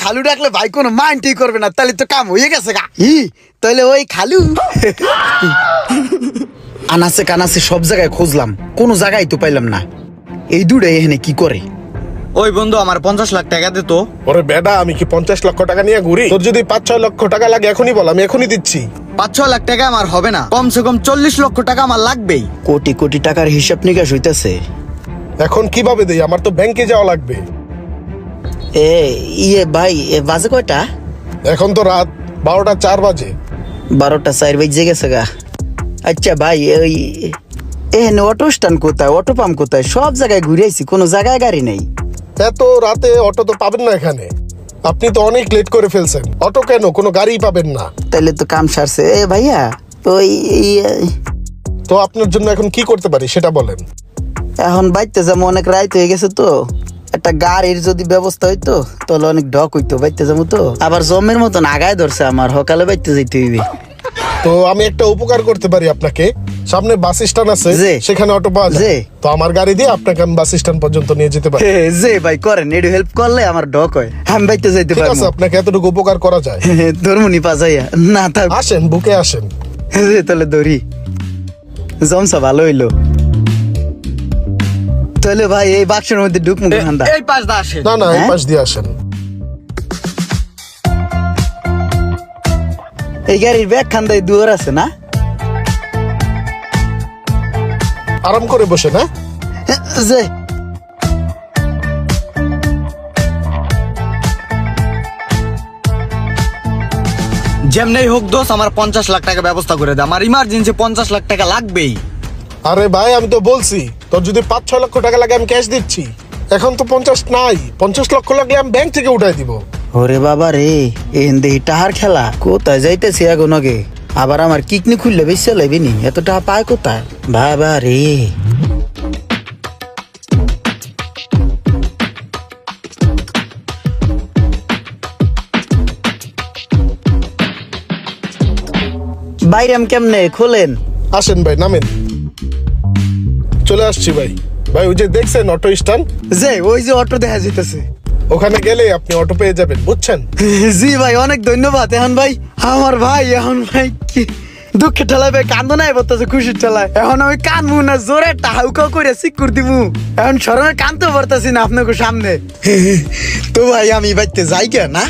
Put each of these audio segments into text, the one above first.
খালু ডাকলে ভাই কোনো মাইন্ডই করবে না, তাহলে তো কাম হয়ে গেছে গা। তাহলে ওই খালু আনাসে কানাসে সব জায়গায় খুঁজলাম, কোনো জায়গায় তো পাইলাম না। এই দুটো এখানে কি করে? ওই বন্ধু আমার 50 লাখ টাকা দে তো। ওরে বেডা, আমি কি 50 লক্ষ টাকা নিয়ে ঘুরি? তোর যদি 5-6 লক্ষ টাকা লাগে এখনই বল, আমি এখনই দিচ্ছি। 5-6 লাখ টাকা আমার হবে না, কমসে কম 40 লক্ষ টাকা আমার লাগবেই। কোটি কোটি টাকার হিসাব নিকাশ হইতেছে। এখন কিভাবে দেই? আমার তো ব্যাংকে যাওয়া লাগবে। ভাই বাজে কয়টা? এখন তো রাত 12টা 4 বাজে। 12টা 4 বেজে গেছে গা। আচ্ছা ভাই, ওই এখানে অটো স্ট্যান্ড কোথায়, অটো পাম্প কোথায়? সব জায়গায় ঘুরে আইছি, কোনো জায়গায় গাড়ি নেই। এত রাতে অটো তো পাবেন না এখানে, আপনি তো অনেক লেট করে ফেলছেন। অটো কেন, কোনো গাড়ি পাবেন না। তাইলে তো কাম সারছে। ভাইয়া ওই তো আপনার জন্য এখন কি করতে পারি সেটা বলেন। এখন বাইতে যাবো, অনেক রাত হয়ে গেছে তো, একটা গাড়ির যদি ব্যবস্থা হইতো তাহলে অনেক ঢক হইতো। বাইতে যাবো তো, আবার জমের মতন আগায় ধরছে আমার, সকালে বাইতে যাইতে হইবে। তো আমি একটা উপকার করতে পারি আপনাকে, সামনে বাস স্ট্যান্ড আছে, জি। সেখানে অটো পাওয়া যায়। তো আমার গাড়ি দিয়ে আপনাকে আমি বাস স্ট্যান্ড পর্যন্ত নিয়ে যেতে পারি। যে ভাই করেন, একটু হেল্প করলে আমার ঢক হয়, আমি বাইতে যাইতে ঠিক আছে, পারবো। আপনাকে এতটুকু উপকার করা যায়। ধর্মনি পাজাইয়া না থাক। আসেন, বুকে আসেন। তাহলে ধরি, জমসা ভালো হইলো। তাহলে ভাই এই বাক্সের মধ্যে ঢুকমু ঠান্ডা। এই পাশ দা আসে। না না, এই হ্যাঁ? পাশ দিয়ে আসেন। এই গাড়ির ব্যাগ খান্দায় দুয়ার আছে না? আরাম করে বসে না। যে যেমনি হোক দোষ, আমার 50 লাখ টাকা ব্যবস্থা করে দে, আমার ইমার্জেন্সি 50 লাখ টাকা লাগবেই। আরে ভাই, আমি তো বলছি তোর যদি 5-6 লক্ষ টাকা লাগে আমি ক্যাশ দিচ্ছি। এখন তো 50 নাই, 50 লক্ষ লাগলে আমি ব্যাংক থেকে উঠাই দিব। ওরে বাবা রে, এন্দে টাহার খেলা। কোথায় যাইতেছি এখন আগে? আবার আমার কিকনি খুললে বেশি লাইবি নি, এত টাকা পায় কোথায় বাবা রে? বাইরাম কেমনে খোলেন? আসেন ভাই, নামেন। চলে আসছি ভাই। ভাই ওই যে দেখছেন অটো স্ট্যান্ড, যে ওই যে অটো দেখা যাইতেছে, ওখানে গেলে আপনি অটো পেয়ে যাবেন, বুঝছেন? জি ভাই, অনেক ধন্যবাদ। এখন ভাই আমার ভাই, এখন ভাই কি দুঃখে ঠেলায় ভাই কান্দো নাই বলতেছে, খুশির ঠেলায়। এখন আমি কানবো না, জোরে একটা হাউকাও করে সিকুর দিবো। এখন সরমে কানতে পারতাছি না আপনাকে সামনে। তো ভাই আমি বাইতে যাই কে না,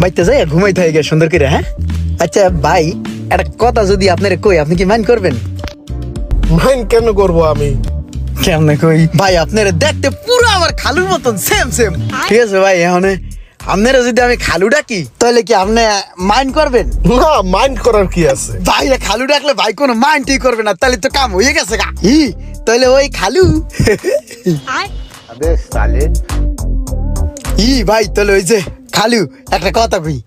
বাইতে যাই ঘুমাই থাকি গে সুন্দর করে। হ্যাঁ আচ্ছা ভাই, একটা কথা যদি আপনার কই, আপনি কি মাইন্ড করবেন? মাইন্ড কেন করবো আমি? কেমনে কই ভাই, আপনারা দেখতে পুরো আমার খালুর মতন সেম সেম। ঠিক আছে ভাই, এখন আপনারা যদি আমি খালু ডাকি তাহলে কি আপনি মাইন্ড করবেন? না, মাইন্ড করার কি আছে? ভাই খালু ডাকলে ভাই কোনো মাইন্ডই করবে না, তাহলে তো কাম হয়ে গেছে গা। তাহলে ওই খালু ভাই, তাহলে ওই যে খালু একটা কথা কই,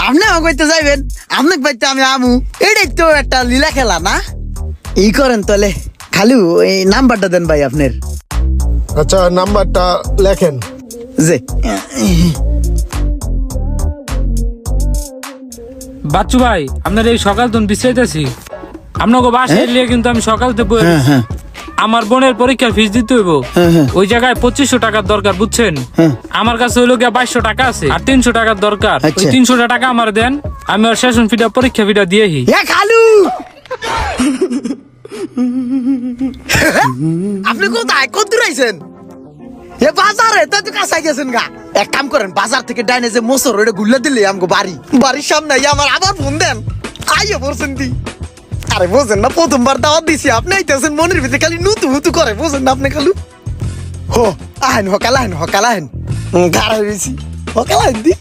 আপনি আমাকে কইতে যাইবেন, আপনাকে বাইতে আমি আমু, এটাই তো একটা লীলা খেলা না? করেন তাহলে খালু, এই নাম্বারটা দেন ভাই আপনার। আচ্ছা, নাম্বারটা লেখেন। যে বাচ্চু ভাই, আপনার এই সকাল তো বিশ্রাইতেছি, আপনাকে বাসায় এলে কিন্তু আমি সকাল থেকে আমার বোনের পরীক্ষার ফিস দিতে হইব। ওই জায়গায় 2500 টাকার দরকার, বুঝছেন? আমার কাছে হইলো গিয়া 2200 টাকা আছে, আর 300 টাকার দরকার। ওই 300 টাকা আমার দেন, আমি ওর সেশন ফিটা পরীক্ষা ফিটা দিয়েহি। খালু আপনি কোথায়, কত দূর আইছেন? বাজারে তাই তো কাছে গেছেন গা। এক কাম করেন, বাজার থেকে ডাইনে যে মোসর ওটা গুল্লা দিলে আমাকে বাড়ির সামনে আমার আবার ফোন দেন, আইয়া পড়ছেন দি। আরে বোঝেন না, প্রথমবার দাওয়াত দিছি, আপনি আইতেছেন মনের ভিতরে খালি নুতু হুতু করে, বোঝেন না আপনি খালু? হো আহেন, হকাল আহেন, হকাল আহেন, গাড়া হয়েছি, হকাল আহেন দি।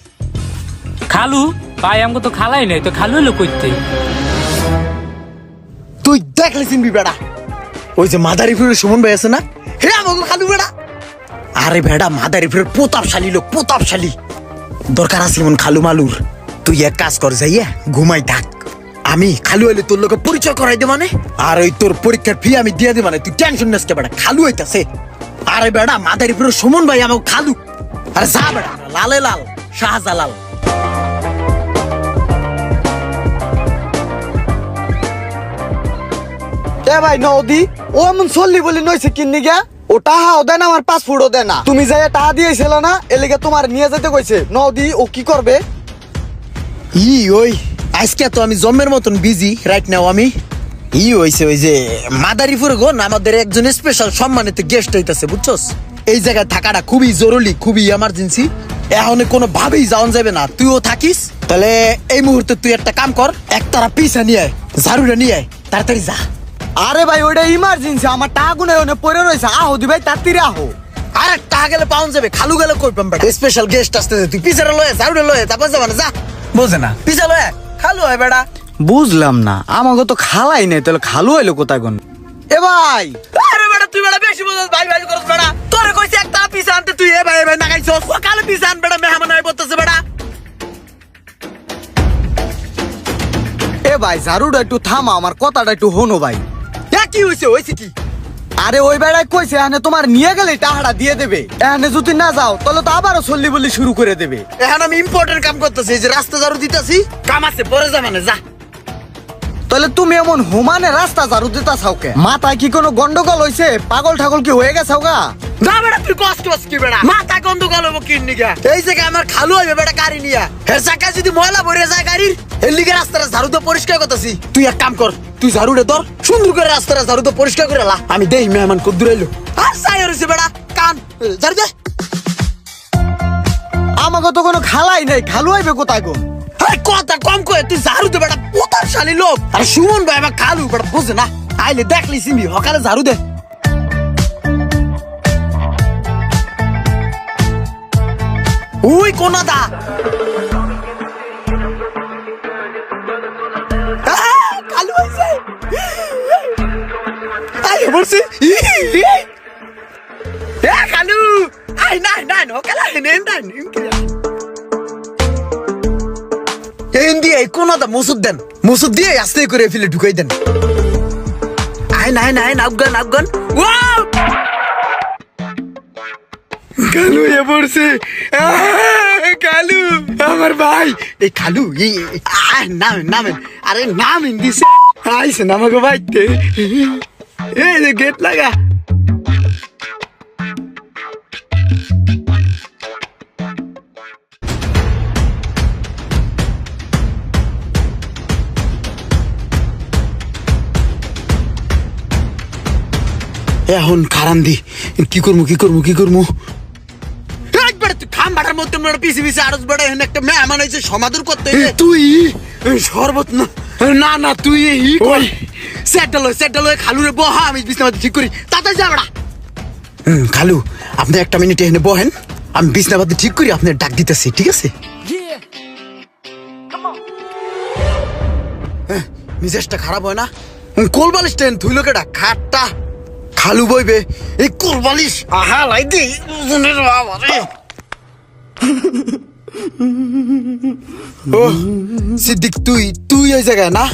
খালু ভাই, আমাকে তো খালাই নাই, তো খালু হলো কইতে। তুই দেখলে চিনবি বেড়া, ওই যে মাদারীপুরের সুমন ভাই আছে না, হে আমাকে খালু বেড়া। আরে বেড়া, মাদারীপুরের প্রতাপশালী লোক, প্রতাপশালী। দরকার আছে এমন খালু মালুর। তুই এক কাজ কর, যাইয়া ঘুমাই থাক, আমি খালু হইলে তোর লোকে পরিচয় করাই দে মানে, আর ওই তোর পরীক্ষার ফি আমি দিয়ে দে মানে, তুই টেনশন নিস কে বেড়া, খালু হইতাছে। আরে বেড়া, মাদারীপুরের সুমন ভাই আমাকে খালু। আরে যা বেড়া, লালে লাল শাহজালাল। ভাই নদী ও এমন চললি বলি নইছে কিন্নি গা, ও টাহাও দেয় না, আমার পাসপোর্টও দেয় না। তুমি যাই টাকা দিয়েছিল না, এর লেগে তোমার নিয়ে যেতে কইছে। নদী ও কি করবে? ওই আজকে তো আমি জম্মের মতন বিজি রাইট নাও। আমি হইছে ওই যে মাদারীপুর গো না, আমাদের একজন স্পেশাল সম্মানিত গেস্ট হইতাছে বুঝছস। এই জায়গায় থাকাটা খুবই জরুরি, খুবই এমার্জেন্সি। এখন কোনো ভাবেই যাওয়া যাবে না, তুইও থাকিস। তাহলে এই মুহূর্তে তুই একটা কাম কর, একতারা পিছা নিয়ে আয়, ঝাড়ুটা নিয়ে আয়, তাড়াতাড়ি যা। আরে ভাই ওইটা ইমার্জেন্সি, আমার টাকা গুনে ওনে পড়ে রয়েছে। আহো দি ভাই তাড়াতাড়ি আহো। আর টাকা গেলে পাউন যাবে, খালু গেলে কই পাম বেটা। স্পেশাল গেস্ট আসতেছে, তুই পিছারে লয়ে ঝাড়ুটা লয়ে তারপর যাবা না, যা। বোঝে না, পিছা লয়ে খালু হয় বেটা। বুঝলাম না, আমাকে তো খালাই নাই, তাহলে খালু হইলো কোথায় কোন? এ ভাই আরে বেটা তুই বেটা বেশি বুঝছ, ভাই ভাই করছ বেটা। তোরে কইছে একটা পিছা আনতে, তুই এ ভাই ভাই না খাইছস। ও কালে পিছা আন বেটা, মেহমান আই বলতেছে বেটা। এ ভাই ঝাড়ুটা একটু থামা, আমার কথাটা একটু হনো ভাই। কি হইছে কি? আরে ওই বেড়ায় কইছে এখানে তোমার নিয়ে গেলে টাকাটা দিয়ে দেবে। এখানে যদি না যাও তাহলে তো আবারও চল্লি বলি শুরু করে দেবে। এখন আমি ইম্পর্টেন্ট কাম করতেছি, এই যে রাস্তা ঝাড়ু দিতেছি, কাম আছে পরে যা মানে যা। তাহলে তুমি এমন হুমানে রাস্তা ঝাড়ু দিতা চাও কে? মাথায় কি কোনো গন্ডগোল হইছে? পাগল ঠাগল কি হয়ে গেছাও গা? না বেটা তুই কষ্ট কষ্ট কি বেটা, মাথা গন্ডগোল হবো কিন নিগা। এই জায়গায় আমার খালু হইবে বেটা গাড়ি নিয়া, হের চাকা যদি ময়লা ভরে যায় গাড়ির, এর লিগে রাস্তাটা ঝাড়ু তো পরিষ্কার করতেছি। তুই এক কাম কর, তুই ঝাড়ুটা ধর, সুন্দর করে রাস্তাটা ঝাড়ু তো পরিষ্কার করে লা। আমি দেই মেহমান কত দূর আইলো। আর সাই হইছে বেটা, কান ঝাড়ু দে। আমাকে তো কোনো খালাই নাই, খালু হইবে কোথায় গো? আরে কথা কম কয়ে তুই ঝাড়ু দে বেটা, পোতারশালী লোক। আর সুমন ভাই আমার খালু বেটা, বুঝে না, আইলে দেখলি সিমি হকালে ঝাড়ু দে। ওই কোনা দা কালু হইছে, আই বলছি কালু আই নাই নাই হকালে নেন নাই এন্দি এই কোনা দা মুসুদ দেন, মুসুদ দিয়ে আস্তে করে ফেলে ঢুকাই দেন। আই নাই নাই আফগান আফগান ওয়াও কালু এ পড়ছে, কালু আমার ভাই। এই কালু নামেন নামেন, আরে নামেন দিছে, আইসে নামাগো ভাই। এই যে গেট লাগা। এখন খারান দি কি করবো কি করবো কি করবো। একবার তুই খাম বাটার মধ্যে পিছিয়ে পিছিয়ে আরো বেড়া একটা মেহমান হয়েছে, সমাদর করতে তুই শরবত না না না তুই সেটেল হয়ে খালু রে বহা, আমি বিছনা ঠিক করি তাতে যা বেড়া। খালু আপনি একটা মিনিট এখানে বহেন, আমি বিছনাপাতি ঠিক করি, আপনার ডাক দিতেছি, ঠিক আছে? মিজাজটা খারাপ হয় না? কোলবালিশ টেন ধুইলো কেটা খাটটা খালু বইবে এই কোলবালিশ। আহা লাই দি ও সিদ্দিক, তুই এই জায়গায় না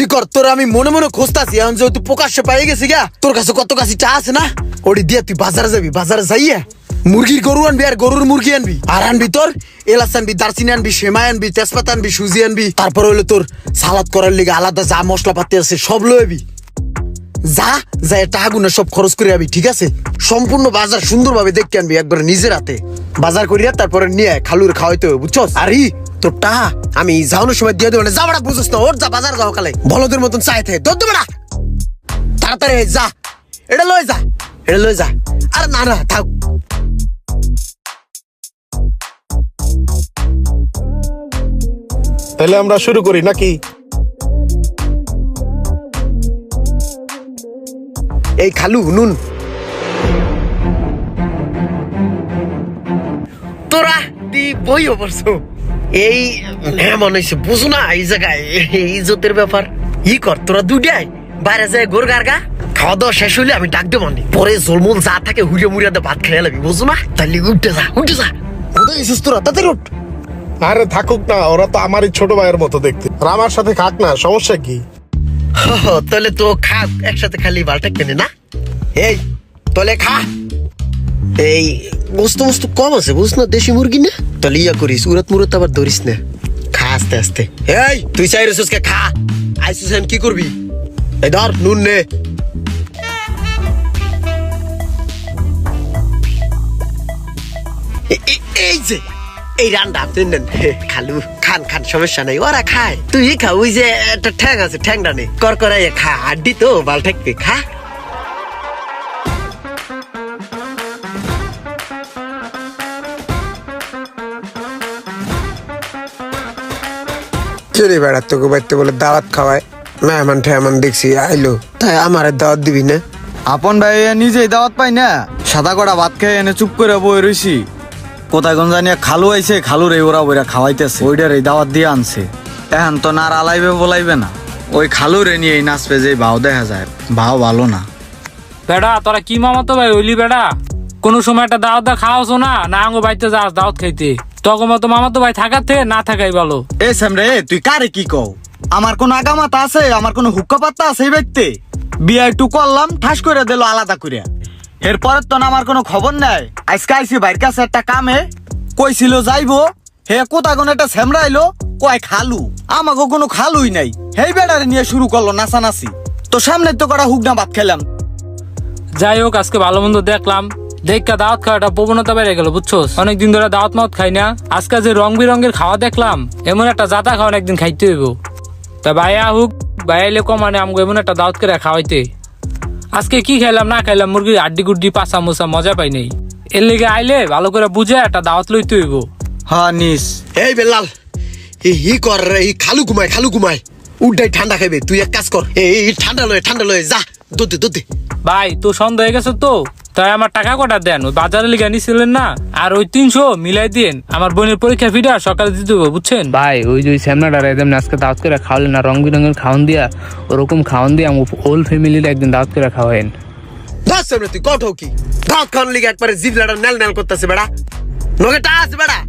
ই কর, তোর আমি মনে মনে খুঁজতাছি। এখন যেহেতু প্রকাশ্যে পাই গেছি গা, তোর কাছে কত কাছে চা আছে না, ওটি দিয়ে তুই বাজারে যাবি, বাজারে যাইয়া মুরগির গরু আনবি আর গরুর মুরগি আনবি, আর আনবি তোর এলাচ আনবি, দারচিনি আনবি, সেমাই আনবি, তেজপাতা আনবি, সুজি আনবি, তারপর হইলো তোর সালাদ করার লিগে আলাদা যা মশলাপাতি আছে সব লইবি। যা যায় টাকা গুনা সব খরচ করে আবি, ঠিক আছে? সম্পূর্ণ বাজার সুন্দরভাবে দেখতে আনবি, একবার নিজের হাতে বাজার করিয়া তারপরে নিয়ে খালুর খাওয়াইতে হবে, বুঝছস? আর তোর টাকা আমি যাওয়ানোর সময় দিয়ে দেবো না, যা বেড়া বুঝছ না, ওর যা বাজার যাও কালে বলদের মতন চাই থাকে তোর বেড়া, তাড়াতাড়ি যা, এটা লয়ে যা, এটা লয়ে যা। আর না না থাক, তাহলে আমরা শুরু করি নাকি? এই খালু নুন তোরা দি বই অবশ্য এই মেহমান হয়েছে, বুঝো না এই জায়গায় ইজ্জতের ব্যাপার। ই কর তোরা দুইটাই বাইরে যায় গোর গার্গা, খাওয়া দাওয়া শেষ হইলে আমি ডাক দেবো, পরে জলমুল যা থাকে হুড়িয়ে মুড়িয়ে ভাত খেয়ে লাগবি, বুঝো না? তাহলে উঠে যা উঠে যা, কোথায় এসেছিস তোরা, তাড়াতাড়ি উঠ। আরে থাকুক না, ওরা তো আমারই ছোট ভাইয়ের মতো দেখতে, আর আমার সাথে খাক না, সমস্যা কি? তাহলে তো খা একসাথে, খালি বালটা কেনে না। এই তাহলে খা, এই গোস্ত মোস্ত কম আছে বুঝ না, দেশি মুরগি না, তাহলে ইয়া করিস উড়াত মুরত আবার ধরিস না, খা আস্তে আস্তে। এই তুই চাই রসুসকে খা, আইসুস কি করবি? এই ধর নুন নে। এই যে এই রান্না আপনি নেন খালু খান খান সমস্যা নাই ওরা খায় তুই খা ওই যে একটা ঠ্যাং আছে ঠ্যাংটা নে কর করাই খা হাড্ডি তো বাল ঠেকবে খা চলে বেড়া তোকে বাড়িতে বলে দাওয়াত খাওয়ায় মেহমান ঠেহমান দেখছি আইলো তাই আমার দাওয়াত দিবি না? আপন ভাই নিজেই দাওয়াত পাই না, সাদা কড়া ভাত খেয়ে এনে চুপ করে বই রইছি। কোথায় কোন জানিয়া খালু আইছে, খালুর এই ওরা বইরা খাওয়াইতেছে, ওইটার এই দাওয়াত দিয়ে আনছে। এখন তো না আর আলাইবে বলাইবে না, ওই খালুরে নিয়ে এই নাচবে যে ভাও দেখা যায়, ভাও ভালো না। বেড়া তোরা কি মামাতো ভাই হইলি বেড়া? কোন সময় একটা দাওয়াত খাওয়াছো না না আঙ্গো বাড়িতে যাস দাওয়াত খাইতে? তখন মতো মামাতো ভাই থাকার থেকে না থাকাই ভালো। এ সামরে তুই কারে কি কও? আমার কোন আগামাতা আছে, আমার কোন হুক্কা পাত্তা আছে এই ব্যক্তি? বিয়া একটু করলাম, ঠাস করে দিল আলাদা করিয়া। এরপরের তো না আমার কোনো খবর নাই। আজকে আইসি ভাইয়ের কাছে একটা কামে, কইছিল যাইবো, হে কোথা কোন একটা সেমরাইলো, কয় খালু। আমাকে কোনো খালুই নাই, হেই বেড়ারে নিয়ে শুরু করলো নাচানাচি। তো সামনে তো কটা হুকনা ভাত খেলাম। যাই হোক আজকে ভালো মন্দ দেখলাম, দেখা দাওয়াত খাওয়াটা প্রবণতা বেড়ে গেল বুঝছো। অনেকদিন ধরে দাওয়াত মাওয়াত খাই না, আজকে যে রং বিরঙের খাওয়া দেখলাম, এমন একটা জাতা খাওয়া একদিন খাইতে হইব। তা ভাইয়া হুক ভাইয়াইলে কমানে আমগো এমন একটা দাওয়াত করে খাওয়াইতে। আজকে কি খাইলাম না খাইলাম, মুরগির আড্ডি গুড্ডি পাসা মোসা মজা পাই নাই। এর লেগে আইলে ভালো করে বুঝে একটা দাওয়াত লইতে হইব। হ্যাঁ নিস। এই বেলাল ই কর রে, খালু ঘুমায় উড্ডাই ঠান্ডা খাইবে। তুই এক কাজ কর, এই ঠান্ডা লয়ে যা দুধ দে। ভাই তো সন্দেহ হয়ে গেছে তো, তাই আমার টাকা কটা দেন, ওই বাজারে লিগে নিছিলেন না, আর ওই 300 মিলাই দিন। আমার বোনের পরীক্ষা ফিটা সকালে দিতে হবে বুঝছেন ভাই। ওই যে শ্যামনাটা একদম আজকে দাওয়াত করে খাওয়ালেন না, রং বিরঙের খাওয়ান দিয়া, ওরকম খাওয়ান দিয়ে আমার হোল ফ্যামিলির একদিন দাওয়াত করে খাওয়াইন। দাস সামনে তুই কঠ কি দাওয়াত খাওয়ার লিগে একবারে জিভলাটা নেল করতেছে বেড়া। নগে টা আছে বেড়া,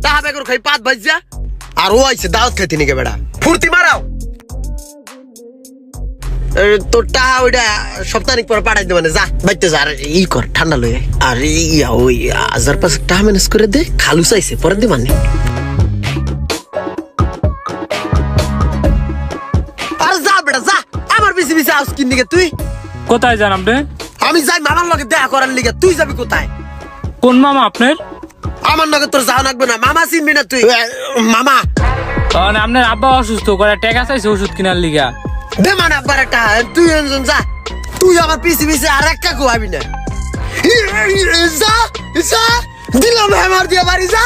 তাহা বেগর খাই পাত ভাইজা, আর ও আইছে দাওয়াত খাইতে নিকে বেড়া। ফুর্তি মারাও তোর টাহা ওইটা সপ্তাহিক পর পাঠাই দে, মানে যা বাইতে যা। আর ই কর ঠান্ডা লয়ে, আর ইয়া ওই 1000 টাকা ম্যানেজ করে দে। খালু চাইছে পরে দে মানে। আর যা বেটা যা, আমার বেশি আউস কিন দিকে তুই কোথায় যান আপনি? আমি যাই মামার লগে দেখা করার লিগে, তুই যাবি কোথায়? কোন মামা আপনার? আমার লগে তোর যাওয়া লাগবে না, মামা চিনবি না তুই। মামা মানে আপনার আব্বা অসুস্থ করে টাকা চাইছে ওষুধ কিনার লিগা। দে মানে আব্বার একটা, তুই যা, তুই আমার পিছে আর এক কাকু আবি না। যা যা দিলাম আমার দিয়ে বাড়ি যা।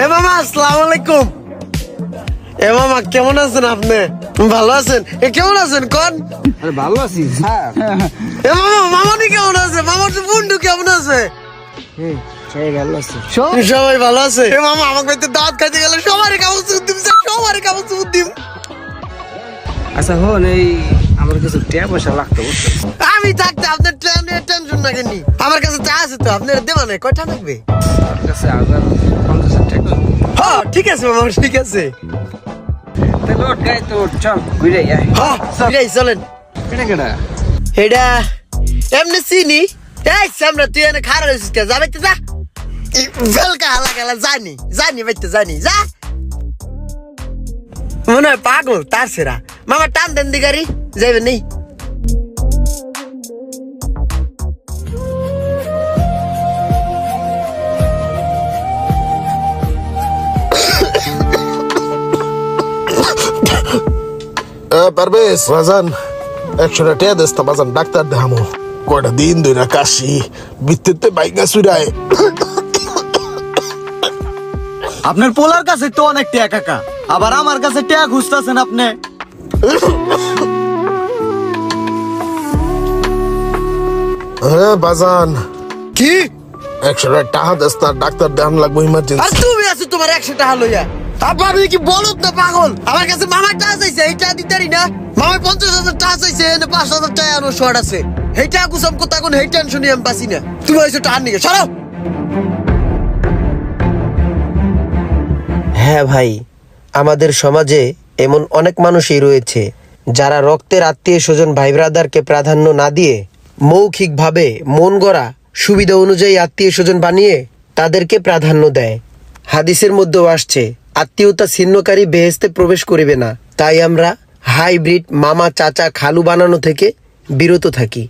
এ মামা আসসালামু আলাইকুম। এ মামা কেমন আছেন আপনি? ভালো আছেন? কেমন আছেন কোন? ভালো আছি। এ মামা মামানি কেমন আছে? মামার বন্ধু কেমন আছে? সবাই ভালো আছে। এ মামা আমাকে বাড়িতে দাওয়াত খাইতে গেলে সবারই কাগজ দিম, সবারই কাগজ দিম। আচ্ছা হন, এই আমার কাছে টাকা পয়সা লাগতো। আমি থাকতে আপনার টেনশন না কেন, আমার কাছে চা আছে তো, আপনার দেওয়া নাই। কয়টা লাগবে? হ্যাঁ ঠিক আছে মামা, ঠিক আছে। চলেন। এটা এমনি চিনি। এই সামনে তুই এনে খারাপ হয়েছিস কে? যাবে যা, ভেলকা হালা গেলা জানি বাইতে জানি যা। মনে হয় পাগল তার সেরা। মামা টান দেন দি গাড়ি, যাইবে নেই। পারবেশ বাজান 100 টাকা দেস তো বাজান, ডাক্তার দেখামো। কয়টা দিন ধরে কাশি বিদ্যুতে বাইকা চুরায়। আপনার পোলার কাছে তো অনেক টাকা কাকা, আবার আমার কাছে টাকা খুঁজতেছেন আপনি। হ্যাঁ বাজান কি 100 টাকা দেস, তার ডাক্তার দেখান লাগবো আর ইমার্জেন্সি। তুমি আছো তোমার 100 টাকা লইয়া? আপনি কি বলত না পাগল? আমার কাছে মামার টাকা চাইছে, এই টাকা দিতারি না। মামার 50,000 টাকা চাইছে, 5,000 টাকা আনো শর্ট আছে। এই টাকা কুসাম কোথা কোন, এই টেনশনই আমি পাচ্ছি না। তুমি হয়েছো টাকা নিয়ে সরাও। হ্যাঁ ভাই, আমাদের সমাজে এমন অনেক মানুষই রয়েছে যারা রক্তের আত্মীয় স্বজন ভাই ব্রাদারকে প্রাধান্য না দিয়ে মৌখিকভাবে মন গড়া সুবিধা অনুযায়ী আত্মীয় স্বজন বানিয়ে তাদেরকে প্রাধান্য দেয়। হাদিসের মধ্যেও আসছে, আত্মীয়তা ছিন্নকারী বেহেশতে প্রবেশ করিবে না। তাই আমরা হাইব্রিড মামা চাচা খালু বানানো থেকে বিরত থাকি।